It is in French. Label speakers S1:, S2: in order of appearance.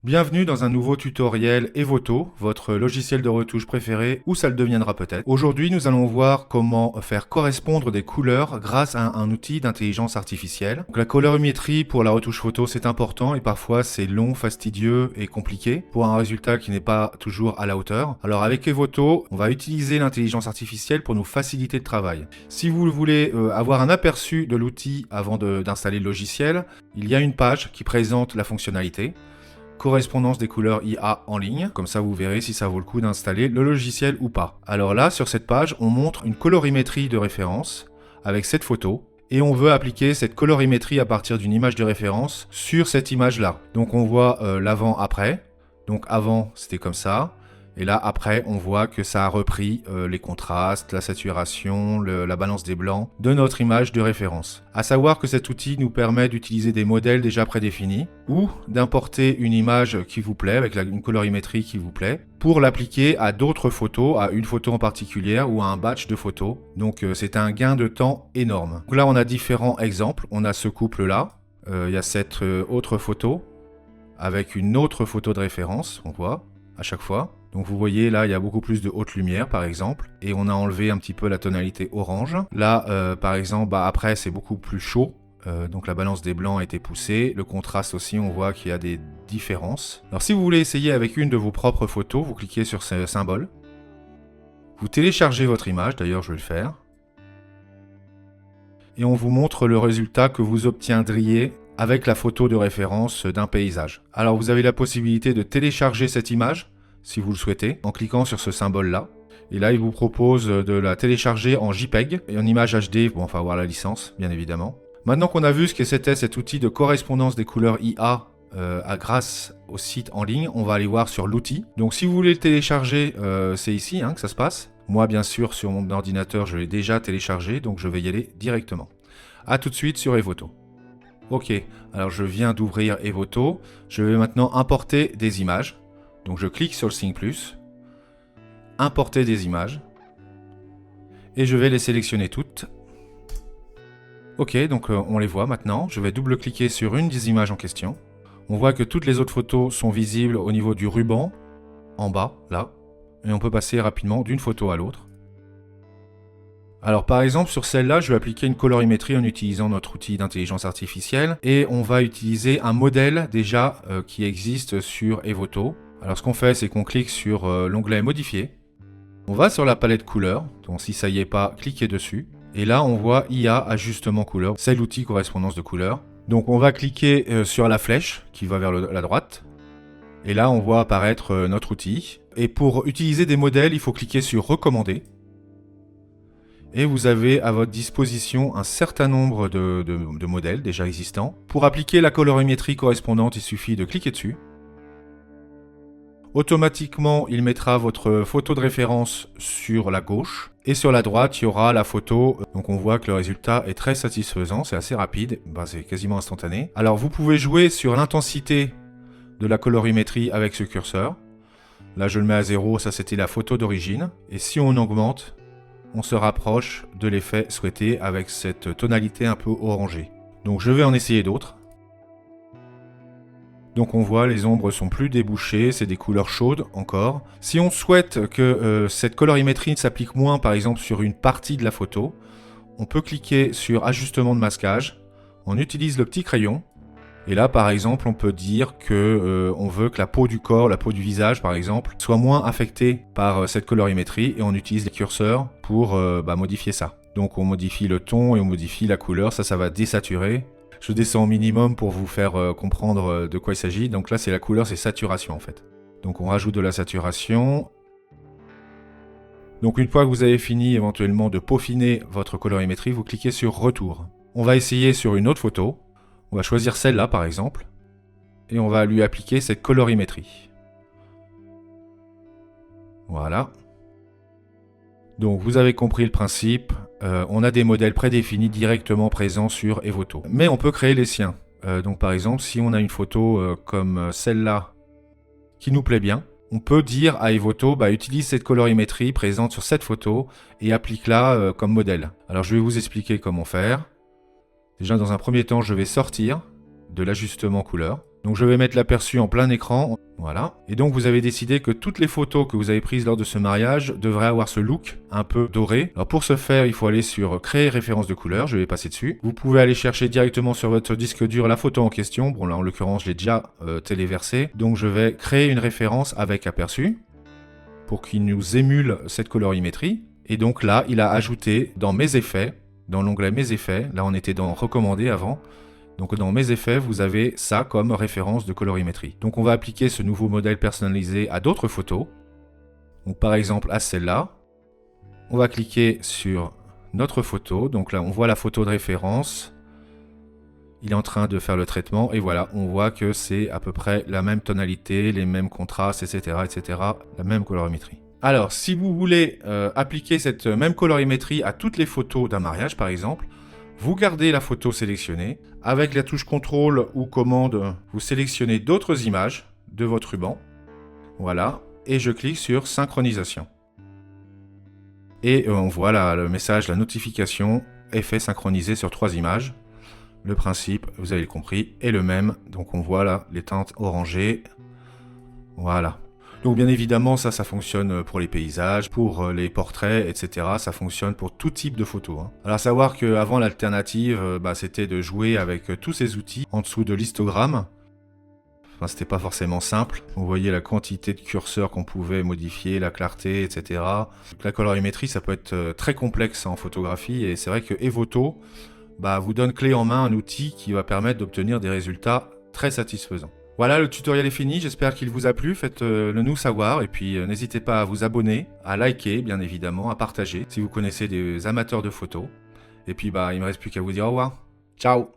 S1: Bienvenue dans un nouveau tutoriel Evoto, votre logiciel de retouche préféré, ou ça le deviendra peut-être. Aujourd'hui, nous allons voir comment faire correspondre des couleurs grâce à un outil d'intelligence artificielle. Donc, la colorimétrie pour la retouche photo, c'est important et parfois c'est long, fastidieux et compliqué pour un résultat qui n'est pas toujours à la hauteur. Alors avec Evoto, on va utiliser l'intelligence artificielle pour nous faciliter le travail. Si vous voulez avoir un aperçu de l'outil avant d'installer le logiciel, il y a une page qui présente la fonctionnalité. Correspondance des couleurs IA en ligne, comme ça vous verrez si ça vaut le coup d'installer le logiciel ou pas. Alors là, sur cette page, on montre une colorimétrie de référence avec cette photo, et on veut appliquer cette colorimétrie à partir d'une image de référence sur cette image-là. Donc on voit l'avant-après, donc avant c'était comme ça, et là après on voit que ça a repris les contrastes, la saturation, la balance des blancs de notre image de référence. À savoir que cet outil nous permet d'utiliser des modèles déjà prédéfinis ou d'importer une image qui vous plaît avec une colorimétrie qui vous plaît pour l'appliquer à d'autres photos, à une photo en particulier ou à un batch de photos. Donc c'est un gain de temps énorme. Donc là on a différents exemples. On a ce couple là, il y a cette autre photo avec une autre photo de référence, on voit à chaque fois. Donc vous voyez là, il y a beaucoup plus de haute lumière par exemple, et on a enlevé un petit peu la tonalité orange. Là, par exemple, après c'est beaucoup plus chaud, donc la balance des blancs a été poussée. Le contraste aussi, on voit qu'il y a des différences. Alors si vous voulez essayer avec une de vos propres photos, vous cliquez sur ce symbole. Vous téléchargez votre image, d'ailleurs je vais le faire. Et on vous montre le résultat que vous obtiendriez avec la photo de référence d'un paysage. Alors vous avez la possibilité de télécharger cette image, si vous le souhaitez, en cliquant sur ce symbole-là. Et là, il vous propose de la télécharger en JPEG et en image HD, bon, enfin avoir la licence, bien évidemment. Maintenant qu'on a vu ce que c'était cet outil de correspondance des couleurs IA grâce au site en ligne, on va aller voir sur l'outil. Donc si vous voulez le télécharger, c'est ici que ça se passe. Moi, bien sûr, sur mon ordinateur, je l'ai déjà téléchargé, donc je vais y aller directement. A tout de suite sur Evoto. Ok, alors je viens d'ouvrir Evoto. Je vais maintenant importer des images. Donc je clique sur le signe plus, importer des images, et je vais les sélectionner toutes. Ok, donc on les voit maintenant. Je vais double-cliquer sur une des images en question. On voit que toutes les autres photos sont visibles au niveau du ruban, en bas, là, et on peut passer rapidement d'une photo à l'autre. Alors par exemple sur celle-là, je vais appliquer une colorimétrie en utilisant notre outil d'intelligence artificielle, et on va utiliser un modèle déjà qui existe sur Evoto. Alors ce qu'on fait, c'est qu'on clique sur l'onglet modifier. On va sur la palette couleurs, donc si ça y est pas, cliquez dessus. Et là, on voit IA ajustement couleur, c'est l'outil correspondance de couleurs. Donc on va cliquer sur la flèche qui va vers la droite. Et là, on voit apparaître notre outil. Et pour utiliser des modèles, il faut cliquer sur recommander. Et vous avez à votre disposition un certain nombre de modèles déjà existants. Pour appliquer la colorimétrie correspondante, il suffit de cliquer dessus. Automatiquement, il mettra votre photo de référence sur la gauche. Et sur la droite, il y aura la photo. Donc on voit que le résultat est très satisfaisant, c'est assez rapide, c'est quasiment instantané. Alors vous pouvez jouer sur l'intensité de la colorimétrie avec ce curseur. Là je le mets à 0, ça c'était la photo d'origine. Et si on augmente, on se rapproche de l'effet souhaité avec cette tonalité un peu orangée. Donc je vais en essayer d'autres. Donc on voit les ombres sont plus débouchées, c'est des couleurs chaudes encore. Si on souhaite que cette colorimétrie s'applique moins par exemple sur une partie de la photo, on peut cliquer sur ajustement de masquage, on utilise le petit crayon, et là par exemple on peut dire que on veut que la peau du corps, la peau du visage par exemple, soit moins affectée par cette colorimétrie, et on utilise les curseurs pour modifier ça. Donc on modifie le ton et on modifie la couleur, ça va désaturer. Je descends au minimum pour vous faire comprendre de quoi il s'agit. Donc là, c'est la couleur, c'est saturation en fait. Donc on rajoute de la saturation. Donc une fois que vous avez fini éventuellement de peaufiner votre colorimétrie, vous cliquez sur retour. On va essayer sur une autre photo. On va choisir celle-là par exemple. Et on va lui appliquer cette colorimétrie. Voilà. Donc vous avez compris le principe, on a des modèles prédéfinis directement présents sur Evoto. Mais on peut créer les siens. Donc par exemple, si on a une photo comme celle-là qui nous plaît bien, on peut dire à Evoto, utilise cette colorimétrie présente sur cette photo et applique-la comme modèle. Alors je vais vous expliquer comment faire. Déjà dans un premier temps, je vais sortir de l'ajustement couleur. Donc je vais mettre l'aperçu en plein écran, voilà. Et donc vous avez décidé que toutes les photos que vous avez prises lors de ce mariage devraient avoir ce look un peu doré. Alors pour ce faire, il faut aller sur créer référence de couleur, je vais passer dessus. Vous pouvez aller chercher directement sur votre disque dur la photo en question. Bon là en l'occurrence je l'ai déjà téléversée. Donc je vais créer une référence avec aperçu pour qu'il nous émule cette colorimétrie. Et donc là, il a ajouté dans mes effets, dans l'onglet mes effets, là on était dans recommandé avant, donc dans mes effets, vous avez ça comme référence de colorimétrie. Donc on va appliquer ce nouveau modèle personnalisé à d'autres photos. Donc par exemple à celle-là. On va cliquer sur notre photo. Donc là on voit la photo de référence. Il est en train de faire le traitement et voilà, on voit que c'est à peu près la même tonalité, les mêmes contrastes, etc., etc., la même colorimétrie. Alors, si vous voulez appliquer cette même colorimétrie à toutes les photos d'un mariage, par exemple, vous gardez la photo sélectionnée. Avec la touche CTRL ou commande, vous sélectionnez d'autres images de votre ruban. Voilà. Et je clique sur synchronisation. Et on voit là, le message, la notification, effet synchronisé sur 3 images. Le principe, vous avez compris, est le même. Donc on voit là les teintes orangées. Voilà. Donc bien évidemment, ça fonctionne pour les paysages, pour les portraits, etc. Ça fonctionne pour tout type de photos. Alors à savoir qu'avant l'alternative, c'était de jouer avec tous ces outils en dessous de l'histogramme. Enfin, c'était pas forcément simple. Vous voyez la quantité de curseurs qu'on pouvait modifier, la clarté, etc. La colorimétrie, ça peut être très complexe en photographie et c'est vrai que Evoto vous donne clé en main un outil qui va permettre d'obtenir des résultats très satisfaisants. Voilà, le tutoriel est fini, j'espère qu'il vous a plu, faites-le nous savoir et puis n'hésitez pas à vous abonner, à liker bien évidemment, à partager si vous connaissez des amateurs de photos. Et puis il me reste plus qu'à vous dire au revoir. Ciao!